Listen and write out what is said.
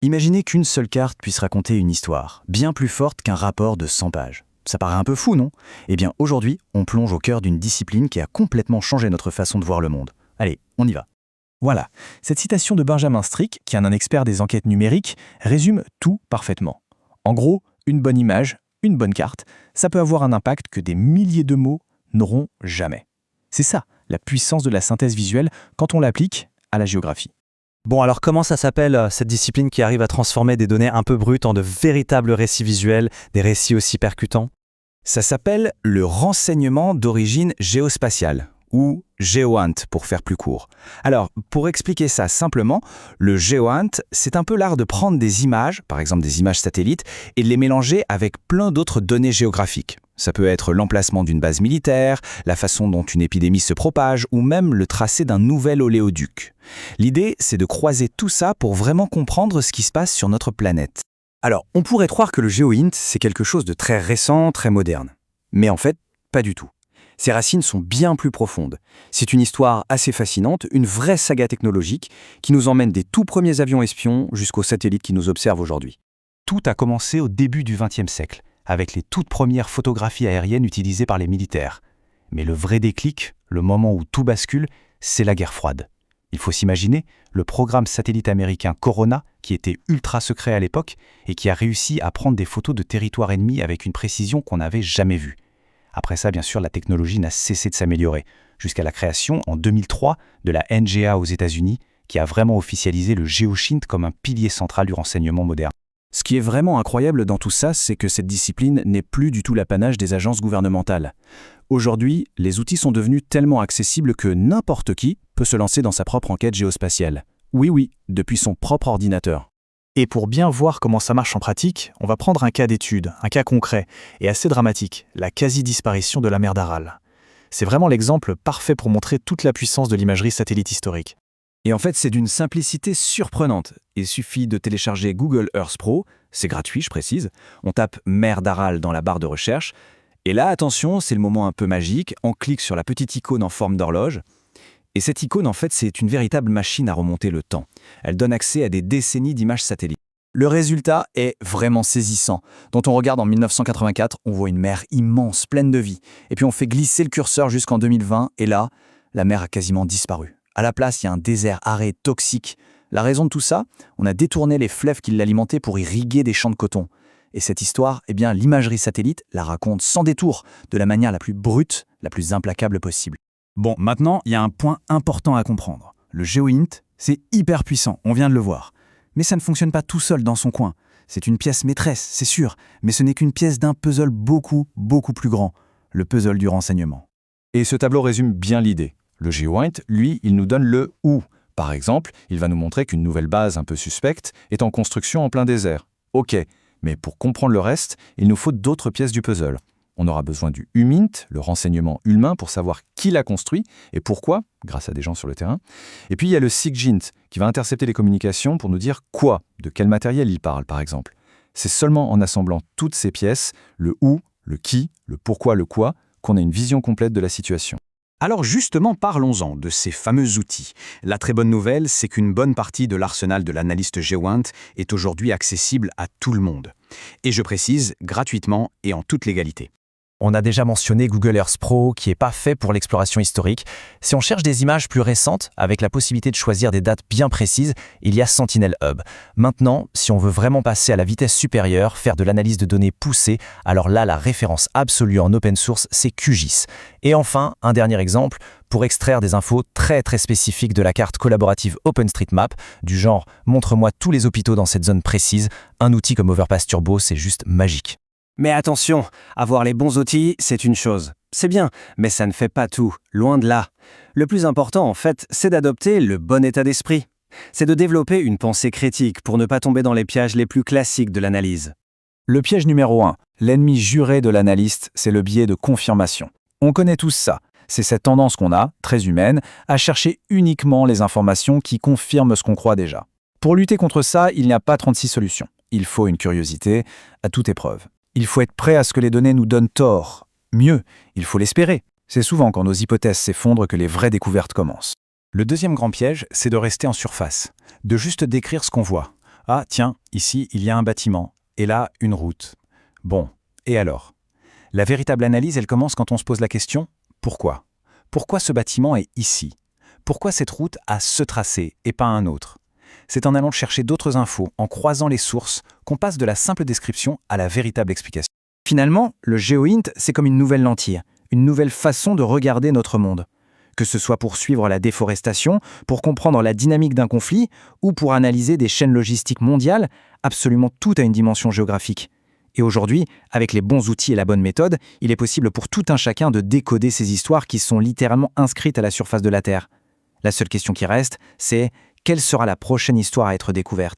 Imaginez qu'une seule carte puisse raconter une histoire, bien plus forte qu'un rapport de 100 pages. Ça paraît un peu fou, non? Eh bien, aujourd'hui, on plonge au cœur d'une discipline qui a complètement changé notre façon de voir le monde. Allez, on y va. Voilà, cette citation de Benjamin Strick, qui est un expert des enquêtes numériques, résume tout parfaitement. En gros, une bonne image, une bonne carte, ça peut avoir un impact que des milliers de mots n'auront jamais. C'est ça, la puissance de la synthèse visuelle quand on l'applique à la géographie. Bon, alors comment ça s'appelle cette discipline qui arrive à transformer des données un peu brutes en de véritables récits visuels, des récits aussi percutants? Ça s'appelle le renseignement d'origine géospatiale, ou GeoInt pour faire plus court. Alors, pour expliquer ça simplement, le GeoInt, c'est un peu l'art de prendre des images, par exemple des images satellites, et de les mélanger avec plein d'autres données géographiques. Ça peut être l'emplacement d'une base militaire, la façon dont une épidémie se propage, ou même le tracé d'un nouvel oléoduc. L'idée, c'est de croiser tout ça pour vraiment comprendre ce qui se passe sur notre planète. Alors, on pourrait croire que le GeoInt, c'est quelque chose de très récent, très moderne. Mais en fait, pas du tout. Ses racines sont bien plus profondes. C'est une histoire assez fascinante, une vraie saga technologique qui nous emmène des tout premiers avions espions jusqu'aux satellites qui nous observent aujourd'hui. Tout a commencé au début du XXe siècle, avec les toutes premières photographies aériennes utilisées par les militaires. Mais le vrai déclic, le moment où tout bascule, c'est la guerre froide. Il faut s'imaginer le programme satellite américain Corona, qui était ultra secret à l'époque et qui a réussi à prendre des photos de territoires ennemis avec une précision qu'on n'avait jamais vue. Après ça, bien sûr, la technologie n'a cessé de s'améliorer, jusqu'à la création, en 2003, de la NGA aux États-Unis, qui a vraiment officialisé le GeoSHINT comme un pilier central du renseignement moderne. Ce qui est vraiment incroyable dans tout ça, c'est que cette discipline n'est plus du tout l'apanage des agences gouvernementales. Aujourd'hui, les outils sont devenus tellement accessibles que n'importe qui peut se lancer dans sa propre enquête géospatiale. Oui, depuis son propre ordinateur. Et pour bien voir comment ça marche en pratique, on va prendre un cas d'étude, un cas concret et assez dramatique, la quasi-disparition de la mer d'Aral. C'est vraiment l'exemple parfait pour montrer toute la puissance de l'imagerie satellite historique. Et en fait, c'est d'une simplicité surprenante. Il suffit de télécharger Google Earth Pro, c'est gratuit, je précise. On tape mer d'Aral dans la barre de recherche. Et là, attention, c'est le moment un peu magique. On clique sur la petite icône en forme d'horloge. Et cette icône, en fait, c'est une véritable machine à remonter le temps. Elle donne accès à des décennies d'images satellites. Le résultat est vraiment saisissant. Quand on regarde en 1984, on voit une mer immense, pleine de vie. Et puis on fait glisser le curseur jusqu'en 2020, et là, la mer a quasiment disparu. À la place, il y a un désert aride toxique. La raison de tout ça, on a détourné les fleuves qui l'alimentaient pour irriguer des champs de coton. Et cette histoire, eh bien, l'imagerie satellite la raconte sans détour, de la manière la plus brute, la plus implacable possible. Bon, maintenant, il y a un point important à comprendre. Le GeoInt, c'est hyper puissant, on vient de le voir. Mais ça ne fonctionne pas tout seul dans son coin. C'est une pièce maîtresse, c'est sûr, mais ce n'est qu'une pièce d'un puzzle beaucoup plus grand, le puzzle du renseignement. Et ce tableau résume bien l'idée. Le GeoInt, lui, il nous donne le « où ». Par exemple, il va nous montrer qu'une nouvelle base un peu suspecte est en construction en plein désert. Ok, mais pour comprendre le reste, il nous faut d'autres pièces du puzzle. On aura besoin du UMINT, le renseignement humain, pour savoir qui l'a construit et pourquoi, grâce à des gens sur le terrain. Et puis il y a le SIGINT, qui va intercepter les communications pour nous dire quoi, de quel matériel il parle, par exemple. C'est seulement en assemblant toutes ces pièces, le où, le qui, le pourquoi, le quoi, qu'on a une vision complète de la situation. Alors justement, parlons-en de ces fameux outils. La très bonne nouvelle, c'est qu'une bonne partie de l'arsenal de l'analyste GeoInt est aujourd'hui accessible à tout le monde. Et je précise, gratuitement et en toute légalité. On a déjà mentionné Google Earth Pro, qui n'est pas fait pour l'exploration historique. Si on cherche des images plus récentes, avec la possibilité de choisir des dates bien précises, il y a Sentinel Hub. Maintenant, si on veut vraiment passer à la vitesse supérieure, faire de l'analyse de données poussée, alors là, la référence absolue en open source, c'est QGIS. Et enfin, un dernier exemple, pour extraire des infos très spécifiques de la carte collaborative OpenStreetMap, du genre « montre-moi tous les hôpitaux dans cette zone précise », un outil comme Overpass Turbo, c'est juste magique. Mais attention, avoir les bons outils, c'est une chose. C'est bien, mais ça ne fait pas tout, loin de là. Le plus important, en fait, c'est d'adopter le bon état d'esprit. C'est de développer une pensée critique pour ne pas tomber dans les pièges les plus classiques de l'analyse. Le piège numéro 1, l'ennemi juré de l'analyste, c'est le biais de confirmation. On connaît tous ça. C'est cette tendance qu'on a, très humaine, à chercher uniquement les informations qui confirment ce qu'on croit déjà. Pour lutter contre ça, il n'y a pas 36 solutions. Il faut une curiosité à toute épreuve. Il faut être prêt à ce que les données nous donnent tort. Mieux, il faut l'espérer. C'est souvent quand nos hypothèses s'effondrent que les vraies découvertes commencent. Le deuxième grand piège, c'est de rester en surface, de juste décrire ce qu'on voit. Ah, tiens, ici, il y a un bâtiment, et là, une route. Bon, et alors? La véritable analyse, elle commence quand on se pose la question « Pourquoi ?» Pourquoi ce bâtiment est ici? Pourquoi cette route a ce tracé et pas un autre? C'est en allant chercher d'autres infos, en croisant les sources, qu'on passe de la simple description à la véritable explication. Finalement, le GeoInt, c'est comme une nouvelle lentille, une nouvelle façon de regarder notre monde. Que ce soit pour suivre la déforestation, pour comprendre la dynamique d'un conflit, ou pour analyser des chaînes logistiques mondiales, absolument tout a une dimension géographique. Et aujourd'hui, avec les bons outils et la bonne méthode, il est possible pour tout un chacun de décoder ces histoires qui sont littéralement inscrites à la surface de la Terre. La seule question qui reste, c'est quelle sera la prochaine histoire à être découverte?